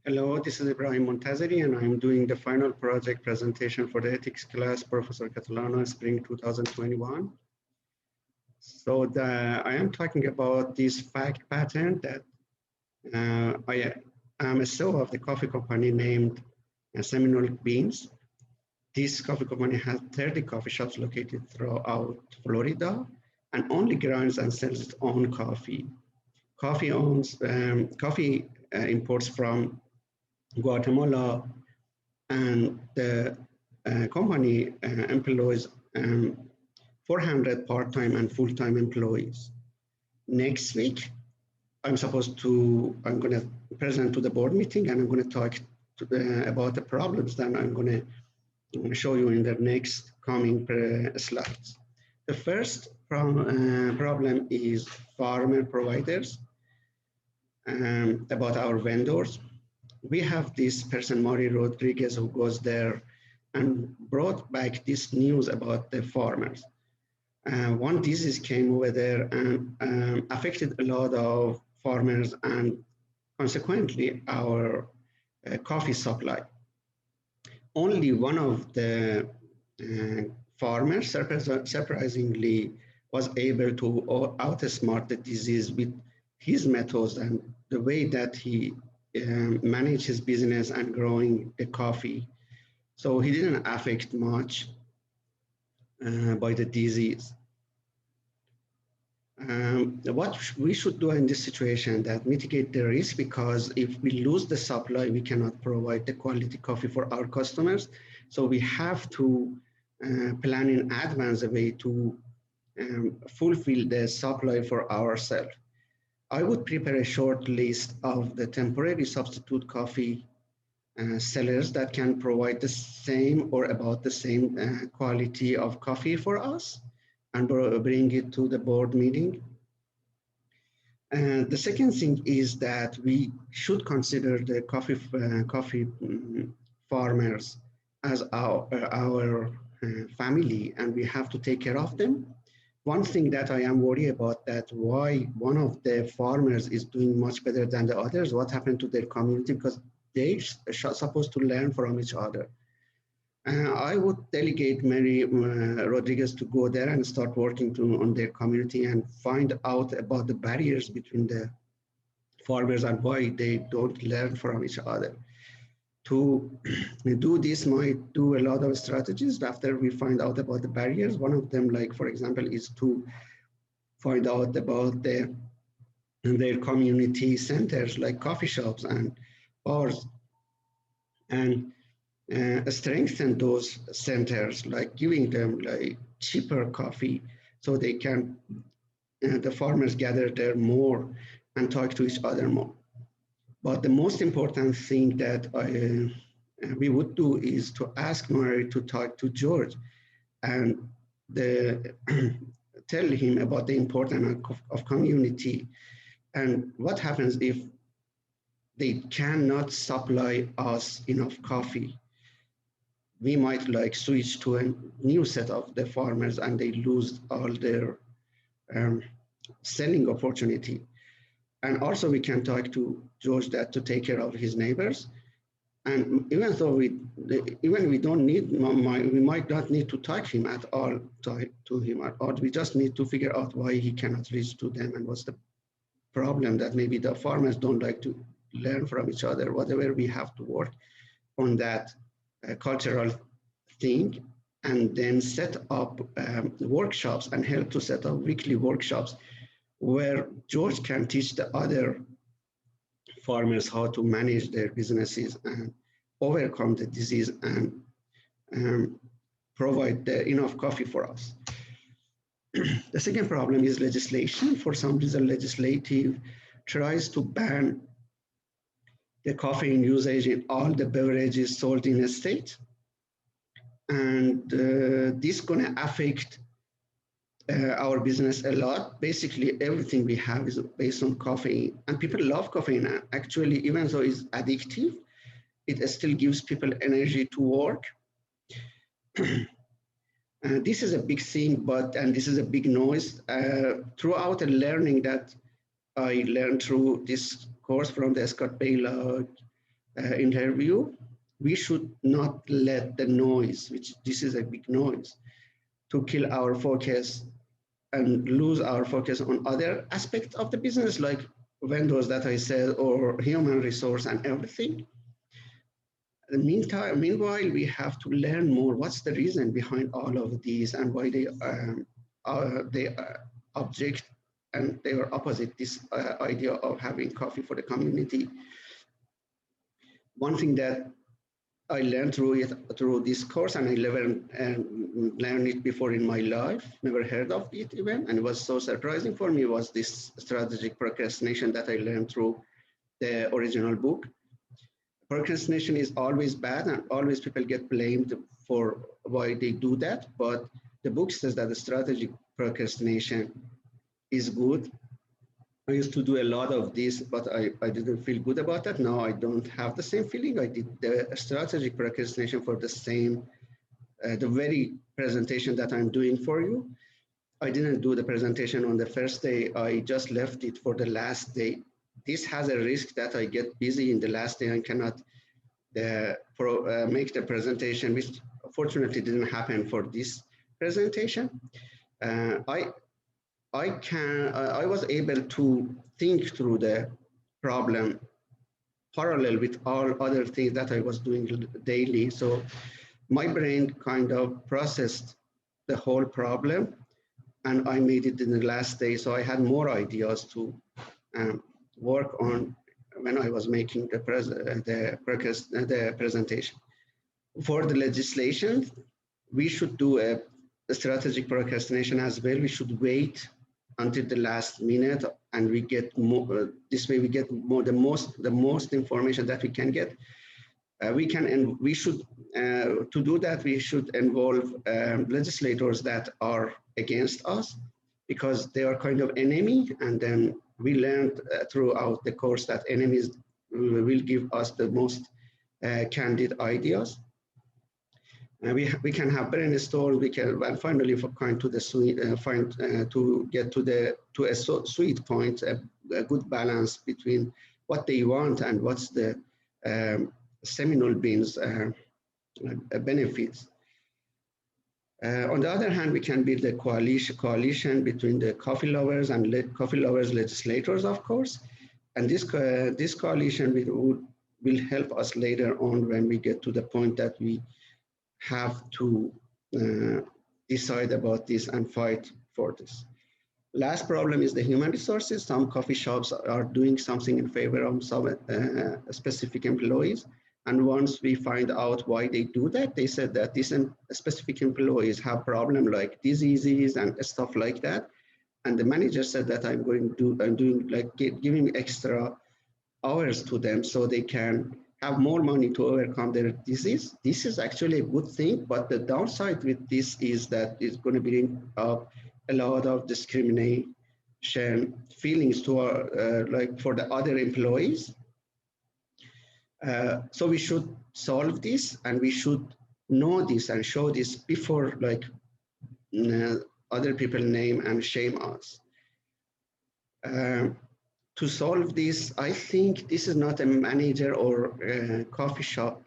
Hello, this is Ibrahim Montazeri, and I'm doing the final project presentation for the ethics class, Professor Catalano, Spring 2021. I am talking about this fact pattern that I am a CEO of the coffee company named Seminole Beans. This coffee company has 30 coffee shops located throughout Florida and only grinds and sells its own coffee. Coffee imports from Guatemala, and the company employs 400 part-time and full-time employees. Next week, I'm going to present to the board meeting, and I'm going to talk about the problems that I'm going to show you in the next coming slides. The first problem is farmer providers, about our vendors. We have this person, Mari Rodriguez, who goes there and brought back this news about the farmers. One disease came over there and affected a lot of farmers and consequently our coffee supply. Only one of the farmers, surprisingly, was able to outsmart the disease with his methods and the way that he manage his business and growing the coffee. So he didn't affect much by the disease. What we should do in this situation that mitigate the risk, because if we lose the supply, we cannot provide the quality coffee for our customers. So we have to plan in advance a way to fulfill the supply for ourselves. I would prepare a short list of the temporary substitute coffee sellers that can provide the same or about the same quality of coffee for us and bring it to the board meeting. The second thing is that we should consider the coffee farmers as our family, and we have to take care of them. One thing that I am worried about, that why one of the farmers is doing much better than the others, what happened to their community, because they're supposed to learn from each other. I would delegate Mary Rodriguez to go there and start working on their community and find out about the barriers between the farmers and why they don't learn from each other. To do this might do a lot of strategies after we find out about the barriers. One of them, like for example, is to find out about their community centers like coffee shops and bars, and strengthen those centers, like giving them like cheaper coffee so they can, the farmers gather there more and talk to each other more. But the most important thing that we would do is to ask Murray to talk to George and tell him about the importance of community and what happens if they cannot supply us enough coffee. We might like switch to a new set of the farmers and they lose all their selling opportunity. And also we can talk to George that to take care of his neighbors. And even though we don't need, we might not need to talk him at all, to him at all. We just need to figure out why he cannot reach to them and what's the problem, that maybe the farmers don't like to learn from each other. Whatever, we have to work on that cultural thing, and then set up workshops and help to set up weekly workshops where George can teach the other farmers how to manage their businesses and overcome the disease and provide enough coffee for us. The second problem is legislation. For some reason, legislative tries to ban the caffeine usage in all the beverages sold in a state. And this is going to affect our business a lot. Basically, everything we have is based on caffeine, and people love caffeine. Actually, even though it's addictive, it still gives people energy to work. This is a big thing, and this is a big noise. Throughout the learning that I learned through this course from the Scott Baylor interview, we should not let the noise, which this is a big noise, to kill our focus and lose our focus on other aspects of the business, like vendors that I said, or human resource and everything. In the meanwhile, we have to learn more. What's the reason behind all of these and why they object and they are opposite this idea of having coffee for the community. One thing that I learned through this course, and I never learned it before in my life, never heard of it even, and it was so surprising for me, was this strategic procrastination that I learned through the original book. Procrastination is always bad, and always people get blamed for why they do that, but the book says that the strategic procrastination is good. I used to do a lot of this, but I didn't feel good about that. Now I don't have the same feeling. I did the strategic procrastination for the same, the very presentation that I'm doing for you. I didn't do the presentation on the first day. I just left it for the last day. This has a risk that I get busy in the last day and cannot make the presentation, which fortunately didn't happen for this presentation. I was able to think through the problem parallel with all other things that I was doing daily. So my brain kind of processed the whole problem, and I made it in the last day. So I had more ideas to work on when I was making the presentation. For the legislation, we should do a strategic procrastination as well. We should wait until the last minute, and we get more. This way, we get more the most information that we can get. We should to do that. We should involve legislators that are against us, because they are kind of enemy. And then we learned throughout the course that enemies will give us the most candid ideas. We can have brainstorm. We can, and finally find to the to get to a sweet point, a good balance between what they want and what's the seminal beans benefits. On the other hand, we can build a coalition between the coffee lovers and coffee lovers legislators, of course, and this coalition will help us later on when we get to the point that we have to decide about this and fight for this. Last problem is the human resources. Some coffee shops are doing something in favor of some specific employees. And once we find out why they do that, they said that these specific employees have problems like diseases and stuff like that. And the manager said that I'm doing like giving extra hours to them so they can have more money to overcome their disease. This is actually a good thing, but the downside with this is that it's going to bring up a lot of discrimination feelings to like for the other employees. So we should solve this, and we should know this and show this before like other people name and shame us. To solve this, I think this is not a manager or a coffee shop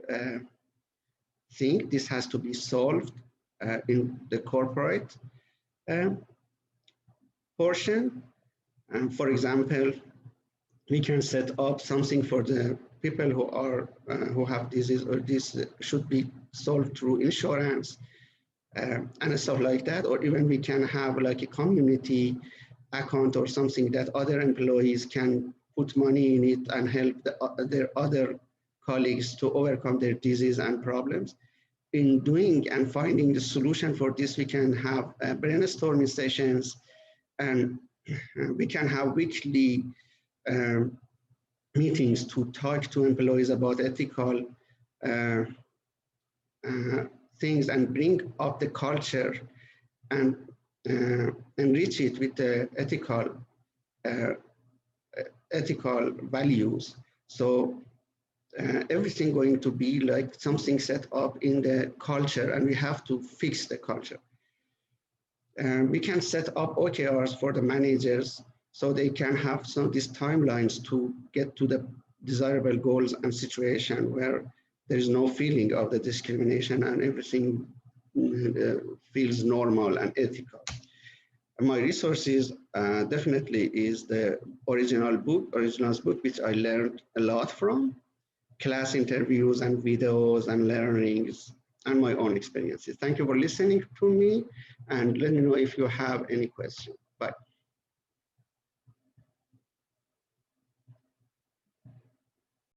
thing. This has to be solved in the corporate portion. For example, we can set up something for the people who have disease, or this should be solved through insurance and stuff like that. Or even we can have like a community account or something that other employees can put money in it and help their other colleagues to overcome their disease and problems. In doing and finding the solution for this, we can have brainstorming sessions, and we can have weekly meetings to talk to employees about ethical things and bring up the culture and enrich it with the ethical values. So everything going to be like something set up in the culture, and we have to fix the culture. We can set up OKRs for the managers so they can have some of these timelines to get to the desirable goals and situation where there is no feeling of the discrimination and everything feels normal and ethical. My resources definitely is the originals book, which I learned a lot from, class interviews and videos and learnings, and my own experiences. Thank you for listening to me, and let me know if you have any questions. Bye.